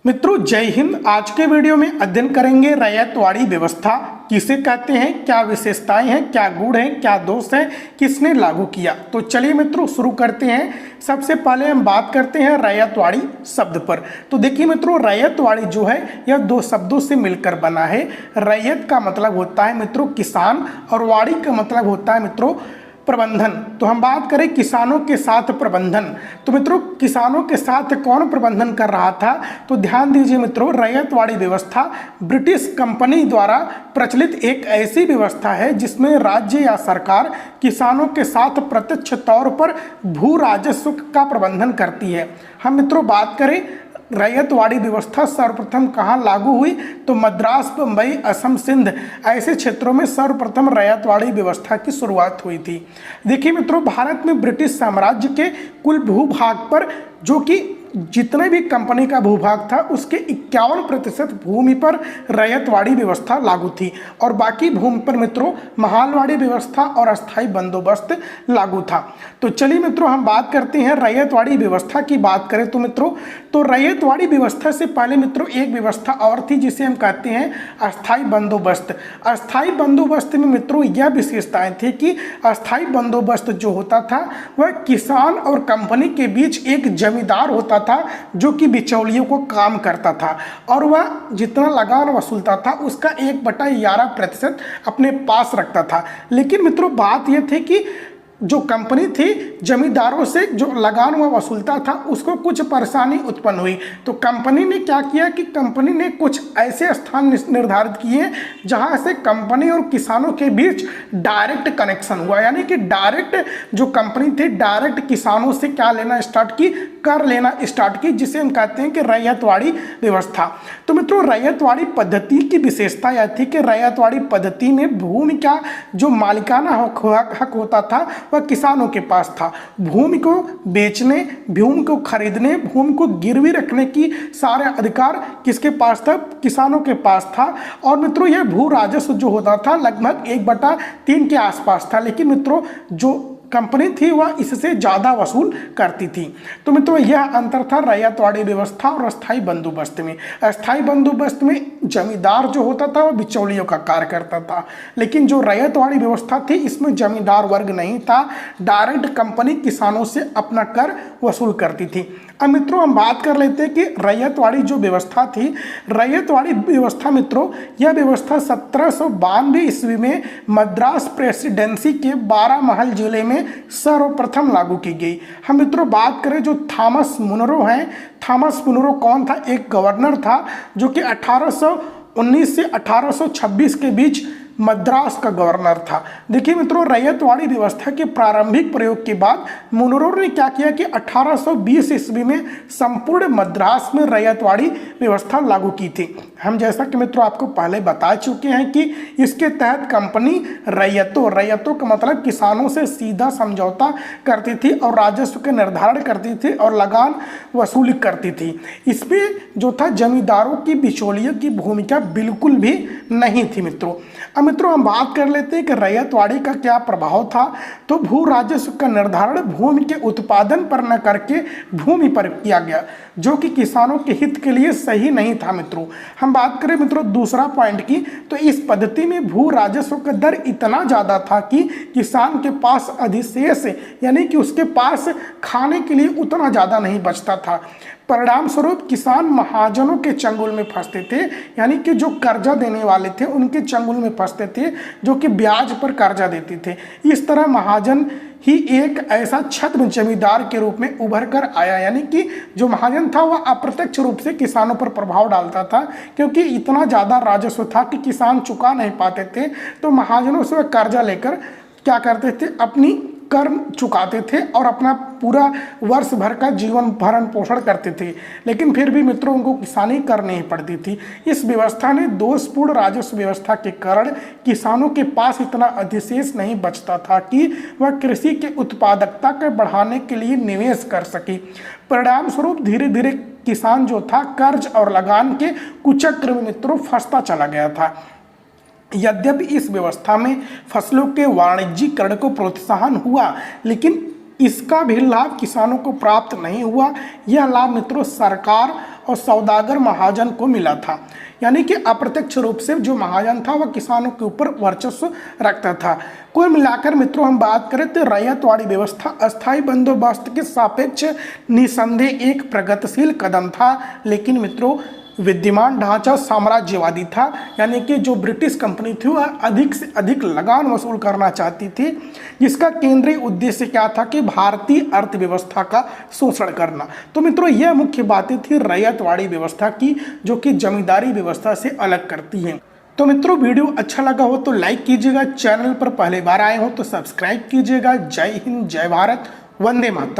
मित्रों जय हिंद। आज के वीडियो में अध्ययन करेंगे रैयतवाड़ी व्यवस्था किसे कहते हैं, क्या विशेषताएं हैं, क्या गुण हैं, क्या दोष हैं, किसने लागू किया। तो चलिए मित्रों शुरू करते हैं। सबसे पहले हम बात करते हैं रैयतवाड़ी शब्द पर। तो देखिए मित्रों, रैयतवाड़ी जो है यह दो शब्दों से मिलकर बना है। रैयत का मतलब होता है मित्रों किसान और वाड़ी का मतलब होता है मित्रों प्रबंधन। तो हम बात करें किसानों के साथ प्रबंधन, तो मित्रों किसानों के साथ कौन प्रबंधन कर रहा था, तो ध्यान दीजिए मित्रों, रैयतवाड़ी व्यवस्था ब्रिटिश कंपनी द्वारा प्रचलित एक ऐसी व्यवस्था है जिसमें राज्य या सरकार किसानों के साथ प्रत्यक्ष तौर पर भू राजस्व का प्रबंधन करती है। हम मित्रों बात करें रैयतवाड़ी व्यवस्था सर्वप्रथम कहाँ लागू हुई, तो मद्रास, बम्बई, असम, सिंध ऐसे क्षेत्रों में सर्वप्रथम रैयतवाड़ी व्यवस्था की शुरुआत हुई थी। देखिए मित्रों, भारत में ब्रिटिश साम्राज्य के कुल भूभाग पर, जो कि जितने भी कंपनी का भूभाग था उसके 51% भूमि पर रैयतवाड़ी व्यवस्था लागू थी और बाकी भूमि पर मित्रों महालवाड़ी व्यवस्था और अस्थाई बंदोबस्त लागू था। तो चलिए मित्रों हम बात करते हैं रैयतवाड़ी व्यवस्था की। बात करें तो मित्रों, तो रैयतवाड़ी व्यवस्था से पहले मित्रों एक व्यवस्था और थी जिसे हम कहते हैं अस्थाई बंदोबस्त। अस्थाई बंदोबस्त में मित्रों यह विशेषताएं थी कि अस्थाई बंदोबस्त जो होता था वह किसान और कंपनी के बीच एक जमींदार होता था जो कि बिचौलियों को काम करता था और वह जितना लगान वसूलता था उसका 1/11% अपने पास रखता था। लेकिन मित्रों बात यह थी कि जो कंपनी थी जमींदारों से जो लगान वह वसूलता था उसको कुछ परेशानी उत्पन्न हुई। तो कंपनी ने क्या किया कि कंपनी ने कुछ ऐसे स्थान निर्धारित किए जहां से कंपनी और किसानों के बीच डायरेक्ट कनेक्शन हुआ, यानी कि डायरेक्ट जो कंपनी थी डायरेक्ट किसानों से क्या लेना स्टार्ट की, कर लेना स्टार्ट की, जिसे हम कहते हैं कि रैयतवाड़ी व्यवस्था। तो मित्रों रैयतवाड़ी पद्धति की विशेषता यह थी कि रैयतवाड़ी पद्धति में भूमि का जो मालिकाना हक होता था वह किसानों के पास था। भूमि को बेचने, भूमि को खरीदने, भूमि को गिरवी रखने की सारे अधिकार किसके पास था, किसानों के पास था। और मित्रों यह भू राजस्व जो होता था लगभग 1/3 के आसपास था, लेकिन मित्रों जो कंपनी थी वह इससे ज़्यादा वसूल करती थी। तो मित्रों यह अंतर था रैयतवाड़ी व्यवस्था और अस्थाई बंदोबस्त में। अस्थाई बंदोबस्त में जमींदार जो होता था वह बिचौलियों का कार्य करता था, लेकिन जो रैयतवाड़ी व्यवस्था थी इसमें जमींदार वर्ग नहीं था, डायरेक्ट कंपनी किसानों से अपना कर वसूल करती थी। अब मित्रों हम बात कर लेते हैं कि रैयतवाड़ी जो व्यवस्था थी, रैयतवाड़ी व्यवस्था मित्रों यह व्यवस्था 1792 ईस्वी में मद्रास प्रेसिडेंसी के 12 महल जिले में सर्वप्रथम लागू की गई। हम मित्रों बात करें जो थॉमस मुनरो हैं, थॉमस मुनरो कौन था, एक गवर्नर था जो कि 1819 से 1826 के बीच मद्रास का गवर्नर था। देखिए मित्रों रैयतवाड़ी व्यवस्था के प्रारंभिक प्रयोग के बाद मुनरो ने क्या किया कि 1820 ईस्वी में संपूर्ण मद्रास में रैयतवाड़ी व्यवस्था लागू की थी। हम जैसा कि मित्रों आपको पहले बता चुके हैं कि इसके तहत कंपनी रैयतों का मतलब किसानों से सीधा समझौता करती थी और राजस्व के निर्धारण करती थी और लगान वसूली करती थी। इसमें जो था जमींदारों की बिचौलियों की भूमिका बिल्कुल भी नहीं थी। मित्रों हम बात कर लेते हैं कि रैयतवाड़ी का क्या प्रभाव था। तो भू राजस्व का निर्धारण भूमि के उत्पादन पर न करके भूमि पर किया गया, जो कि किसानों के हित के लिए सही नहीं था। मित्रों हम बात करें मित्रों दूसरा पॉइंट की, तो इस पद्धति में भू राजस्व का दर इतना ज़्यादा था कि किसान के पास अधिशेष यानी कि उसके पास खाने के लिए उतना ज़्यादा नहीं बचता था। परिणाम स्वरूप किसान महाजनों के चंगुल में फंसते थे, यानी कि जो कर्जा देने वाले थे उनके चंगुल में फंसते थे जो कि ब्याज पर कर्जा देते थे। इस तरह महाजन ही एक ऐसा छद्म जमींदार के रूप में उभर कर आया, यानी कि जो महाजन था वह अप्रत्यक्ष रूप से किसानों पर प्रभाव डालता था, क्योंकि इतना ज़्यादा राजस्व था कि किसान चुका नहीं पाते थे। तो महाजनों से वह कर्जा लेकर क्या करते थे, अपनी कर चुकाते थे और अपना पूरा वर्ष भर का जीवन भरण पोषण करते थे, लेकिन फिर भी मित्रों उनको किसानी करनी ही पड़ती थी। इस व्यवस्था ने दोषपूर्ण राजस्व व्यवस्था के कारण किसानों के पास इतना अधिशेष नहीं बचता था कि वह कृषि के उत्पादकता को बढ़ाने के लिए निवेश कर सके। परिणाम स्वरूप धीरे धीरे किसान जो था कर्ज और लगान के कुचक्र में मित्रों फंसता चला गया था। यद्यपि इस व्यवस्था में फसलों के वाणिज्यीकरण को प्रोत्साहन हुआ, लेकिन इसका भी लाभ किसानों को प्राप्त नहीं हुआ। यह लाभ मित्रों सरकार और सौदागर महाजन को मिला था। यानी कि अप्रत्यक्ष रूप से जो महाजन था वह किसानों के ऊपर वर्चस्व रखता था। कुल मिलाकर मित्रों हम बात करें तो रैयतवाड़ी व्यवस्था अस्थायी बंदोबस्त के सापेक्ष निसंदेह एक प्रगतिशील कदम था, लेकिन मित्रों विद्यमान ढांचा साम्राज्यवादी था। यानी कि जो ब्रिटिश कंपनी थी वह अधिक से अधिक लगान वसूल करना चाहती थी, जिसका केंद्रीय उद्देश्य क्या था कि भारतीय अर्थव्यवस्था का शोषण करना। तो मित्रों यह मुख्य बातें थी रैयतवाड़ी व्यवस्था की, जो कि जमींदारी व्यवस्था से अलग करती हैं। तो मित्रों वीडियो अच्छा लगा हो तो लाइक कीजिएगा, चैनल पर पहली बार आए हो तो सब्सक्राइब कीजिएगा। जय हिंद, जय भारत, वंदे मातरम।